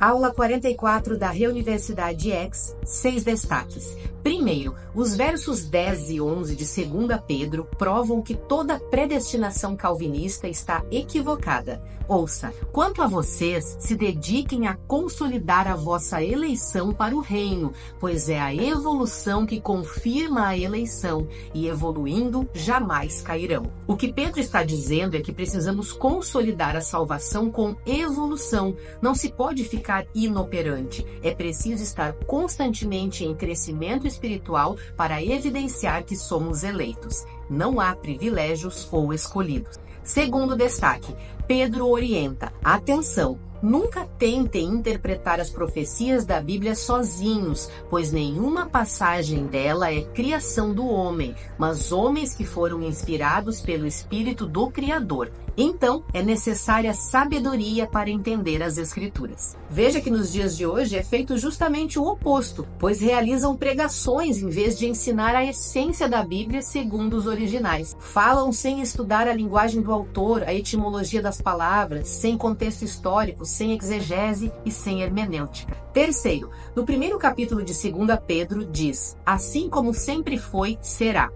Aula 44 da Reuniversidade X, 6 destaques. Primeiro, os versos 10 e 11 de 2 Pedro provam que toda predestinação calvinista está equivocada. Ouça, quanto a vocês, se dediquem a consolidar a vossa eleição para o reino, pois é a evolução que confirma a eleição, e evoluindo, jamais cairão. O que Pedro está dizendo é que precisamos consolidar a salvação com evolução. Não se pode ficar inoperante. É preciso estar constantemente em crescimento espiritual para evidenciar que somos eleitos. Não há privilégios ou escolhidos. Segundo destaque, Pedro orienta: atenção, nunca tentem interpretar as profecias da Bíblia sozinhos, pois nenhuma passagem dela é criação do homem, mas homens que foram inspirados pelo Espírito do Criador. Então, é necessária sabedoria para entender as Escrituras. Veja que nos dias de hoje é feito justamente o oposto, pois realizam pregações em vez de ensinar a essência da Bíblia segundo os originais. Falam sem estudar a linguagem do autor, a etimologia das palavras, sem contexto histórico, sem exegese e sem hermenêutica. Terceiro, no primeiro capítulo de 2 Pedro diz: assim como sempre foi, será.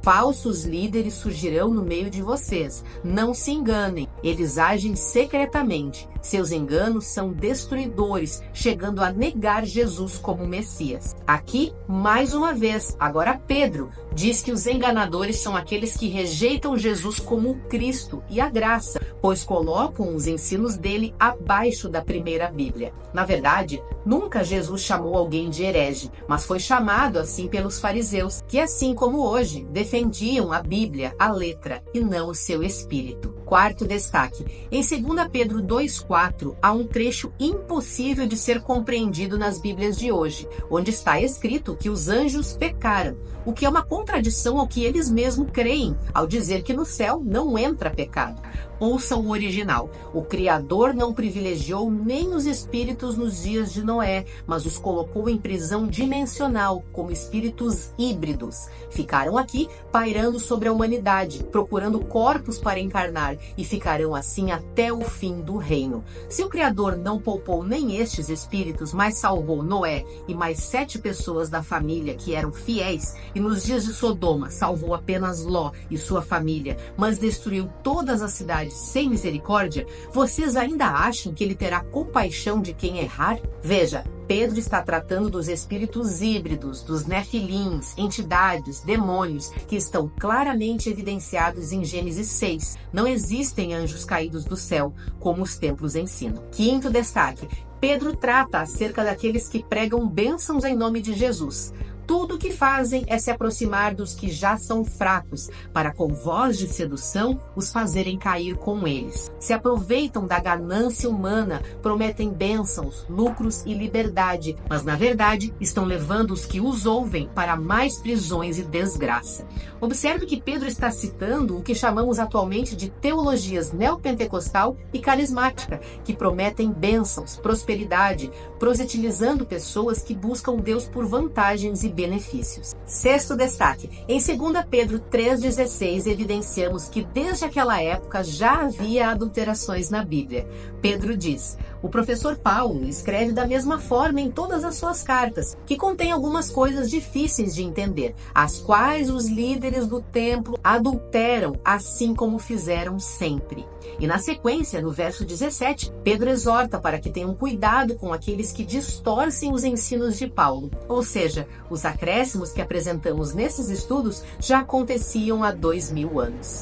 Falsos líderes surgirão no meio de vocês. Não se enganem, eles agem secretamente. Seus enganos são destruidores, chegando a negar Jesus como Messias. Aqui, mais uma vez, agora Pedro diz que os enganadores são aqueles que rejeitam Jesus como Cristo e a graça, pois colocam os ensinos dele abaixo da primeira Bíblia. Na verdade, nunca Jesus chamou alguém de herege, mas foi chamado assim pelos fariseus, que assim como hoje, defendiam a Bíblia, a letra, e não o seu espírito. Quarto destaque, em 2 Pedro 2,4 há um trecho impossível de ser compreendido nas Bíblias de hoje, onde está escrito que os anjos pecaram, o que é uma contradição ao que eles mesmos creem, ao dizer que no céu não entra pecado. Ouça o original. O Criador não privilegiou nem os espíritos nos dias de Noé, mas os colocou em prisão dimensional, como espíritos híbridos. Ficaram aqui pairando sobre a humanidade, procurando corpos para encarnar, e ficarão assim até o fim do reino. Se o Criador não poupou nem estes espíritos, mas salvou Noé e mais 7 pessoas da família que eram fiéis, e nos dias de Sodoma salvou apenas Ló e sua família, mas destruiu todas as cidades sem misericórdia, vocês ainda acham que ele terá compaixão de quem errar? Veja, Pedro está tratando dos espíritos híbridos, dos nefilins, entidades, demônios, que estão claramente evidenciados em Gênesis 6. Não existem anjos caídos do céu, como os templos ensinam. Quinto destaque, Pedro trata acerca daqueles que pregam bênçãos em nome de Jesus. Tudo o que fazem é se aproximar dos que já são fracos, para com voz de sedução os fazerem cair com eles. Se aproveitam da ganância humana, prometem bênçãos, lucros e liberdade, mas na verdade estão levando os que os ouvem para mais prisões e desgraça. Observe que Pedro está citando o que chamamos atualmente de teologias neopentecostal e carismática, que prometem bênçãos, prosperidade, proselitizando pessoas que buscam Deus por vantagens e benefícios. Sexto destaque, em 2 Pedro 3,16 evidenciamos que desde aquela época já havia adulterações na Bíblia. Pedro diz: o professor Paulo escreve da mesma forma em todas as suas cartas, que contém algumas coisas difíceis de entender, as quais os líderes do templo adulteram, assim como fizeram sempre. E na sequência, no verso 17, Pedro exorta para que tenham cuidado com aqueles que distorcem os ensinos de Paulo, ou seja, os acréscimos que apresentamos nesses estudos já aconteciam há 2000 anos.